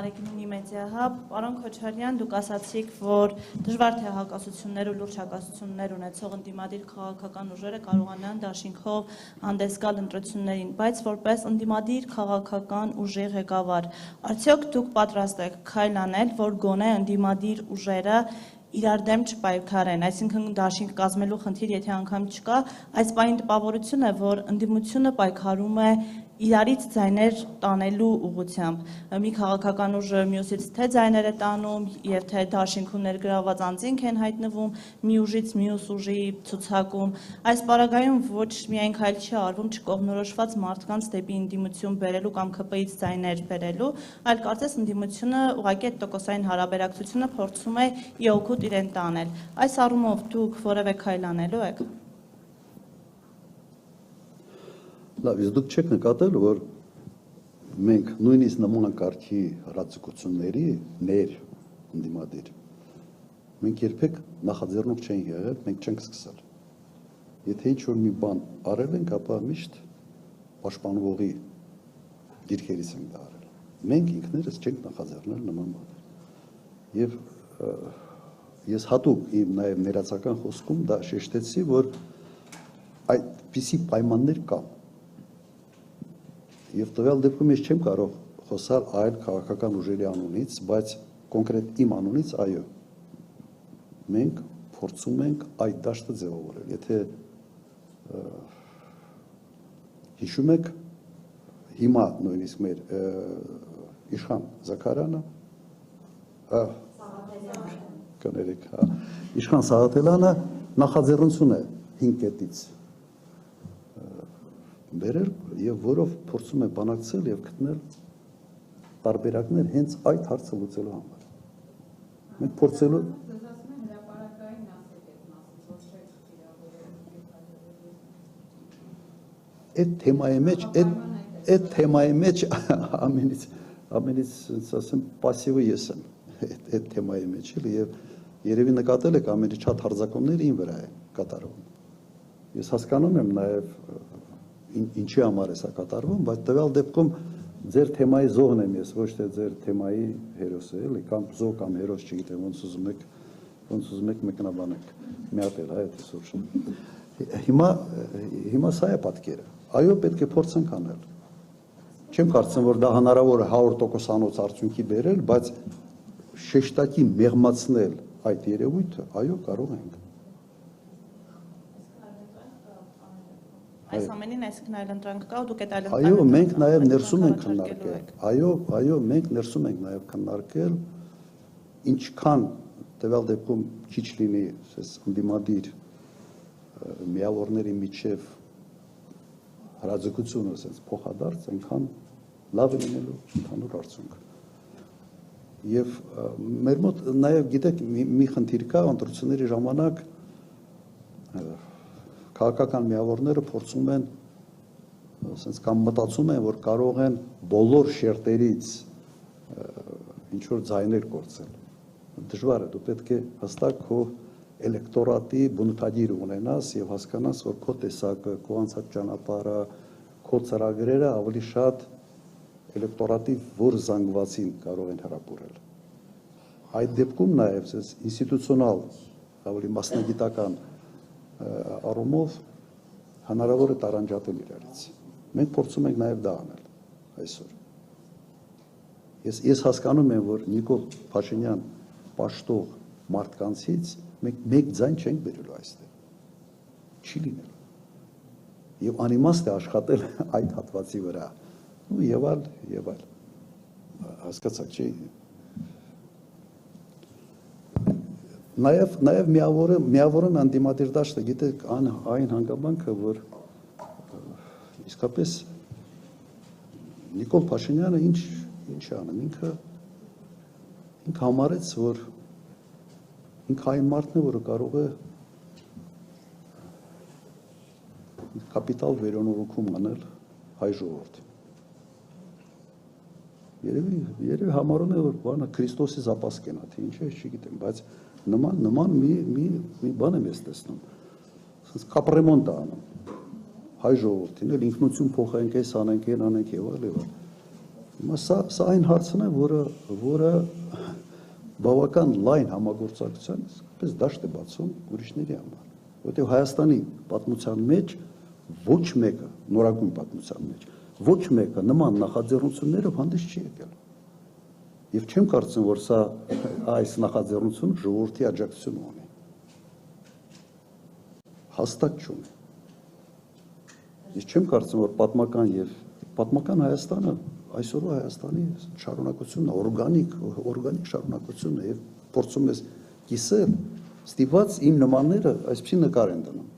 Արեգինի մեդիահաբ, պարոն Քոչարյան, դուք ասացիք, որ դժվար թե հակասություններ ու լուրջ հակասություններ ունեցող ընդդիմադիր քաղաքական ուժերը կարողանան դաշինքով հանդես գալ ընտրություններին, բայց որպես ընդդիմադիր քաղաքական ուժի ղեկավար, արդյոք դուք պատրաստ եք քայլ անել, որ գոնե ընդդիմադիր ուժերը իրար դեմ չպայքարեն, այսինքն դաշինք կազմելու խնդիր, եթե անգամ չկա, այս պահին տպավորություն է, որ ընդդիմությունը պայքարում է իրարից ձայներ տանելու ուղղությամբ, մի քաղաքական ուժը մյուսից թե ձայներ է տանում եւ թե դաշինքում ներգրավված անձինք են հայտնվում մի ուժից մյուս ուժի ցուցակում, այս պարագայում ոչ միայն քայլ չի արվում չկողմնորոշված մարդկանց դեպի ընդդիմություն բերելու կամ ԿՊ-ից ձայներ բերելու, այլ կարծես ընդդիմությունը ուղղակի այդ տոկոսային հարաբերակցությունը փորձում է իօգուտ իրեն տանել, այս առումով դուք որևէ քայլ անելու եք։ Լավ, իսկ դուք չեք նկատել, որ մենք նույնիսկ նման կարգի հրաձգությունների ներ ընդդիմադիր մենք երբեք նախաձեռնող չենք եղել, մենք չենք սկսել։ Եթե ինչ-որ մի բան արել ենք, ապա միշտ պաշտպանողի դիրքերից ենք դա արել։ Մենք ինքներս չենք նախաձեռնել նման բաներ։ Եվ ես հատուկ իմ նաև ներածական խոսքում դա շեշտեցի, որ այդպիսի պայմաններ կան։ Եվ տվյալ դեպքում ես չեմ կարող խոսալ այլ քաղաքական ուժերի անունից, բայց կոնկրետ իմ անունից այո։ Մենք փորձում ենք այդ դաշտը ձևավորել։ Եթե հիշում եք, հիմա նույնիսկ մեր Իշխան Զաքարյանը, կներեք, Իշխան Սաղաթելյանը նախաձեռնություն է 5 կետից բերել եւ որով փորձում է բանակցել եւ գտնել տարբերակներ հենց այդ հարցը լուծելու համար։ Մենք փորձելու այդ թեմայի մեջ ամենից ասեմ պասիվը ես եմ այդ թեմայի մեջ եւ երևի նկատել եք ամենից շատ հարձակումները ին վրա է կատարվում։ Ես հասկանում եմ նաեւ ինչի համար է սա կատարվում, բայց տվյալ դեպքում ձեր թեմայի զոհն եմ ես, ոչ թե ձեր թեմայի հերոսը, էլի, կամ զոհ կամ հերոս, չգիտեմ, ոնց ուզում եք մեկնաբանեք, միատել, այդ այսօր։ Հիմա սա է պատկերը։ Այո, պետք է փորձենք անել։ Չեմ կարծում, որ դա հնարավոր է 100%-անոց արդյունքի բերել, բայց շեշտակի մեղմացնել այդ երևույթը, այո, կարող ենք։ Այս ամենին այսինքն այլընտրանք կա ու դուք այդ այլընտրանքը Այո, մենք նաև ներսում ենք քննարկել։ Այո, մենք ներսում ենք նաև քննարկել ինչքան տվյալ դեպքում քիչ լինի, ասես ընդդիմադիր միավորների միջև հրաձգությունը, ասես փոխադարձ, այնքան լավ է լինելու ընդհանուր արդյունք։ Եվ մեր մոտ նաև գիտեք մի խնդիր կա ընտրությունների ժամանակ քաղաքական միավորները փորձում են ասենց կամ մտածում են, որ կարող են բոլոր շերտերից ինչ որ ձայներ կորցնել։ Դժվար է, դու պետք է հստակ քո էլեկտորատի բնութագիր ունենաս եւ հասկանաս, որ քո տեսակը, քո անցած ճանապարհը, քո ծրագրերը ավելի շատ էլեկտորատի որ զանգվածին կարող են հրապուրել։ Այդ դեպքում նաեւ ինստիտուցիոնալ ավելի մասնագիտական առումով հնարավոր է տարանջատել իրարից։ Մենք փորձում ենք նաև դա անել այսօր։ Ես հասկանում եմ, որ Նիկոլ Փաշինյան պաշտող մարդկանցից մենք մեկ ձայն չենք բերելու այստեղ։ Չի լինելու։ Եվ անիմաստ է աշխատել այդ հատվածի վրա։ Եվ այլ։ Հասկացաք, չի։ Նաև միավորում անդիմադիր դաշտը, գիտեք, այն հանգամանքը, որ իսկապես Նիկոլ Փաշինյանը ինչ է անում, ինքը համարեց, որ ինքը այն մարդն է, որը կարող է կապիտալ վերոնորոգում անել հայ ժողովրդին։ Երևի համարում է, որ բանը Քրիստոսի զապասկեն է, թե ինչ է, չգիտեմ, բայց նման մի բան եմ ես տեսնում, ասենց կապրեմոնտ է անում հայ ժողովրդին, էլ ինքնություն փոխենք, այս անենք, այն անենք եւ այլ։ Սա այն հարցն է, որը բավական լայն համագործակցության պես դաշտ է բացում ուրիշների համար, որտեղ Հայաստանի պատմության մեջ ոչ մեկը, նորագույն պատմության մեջ, ոչ մեկը նման նախաձեռնություններով հանդես չի եկել։ Եվ չեմ կարծում, որ սա այս նախաձեռնությունը ժողովրդի աջակցություն ունի։ Հաստատ չունի։ Ես չեմ կարծում, որ պատմական Հայաստանը այսօրվա Հայաստանի շարունակությունն է, օրգանիկ շարունակությունն է, եւ փորձում ես կիսել, ստիպված իմ նմանները այսպիսի նկար են դնում։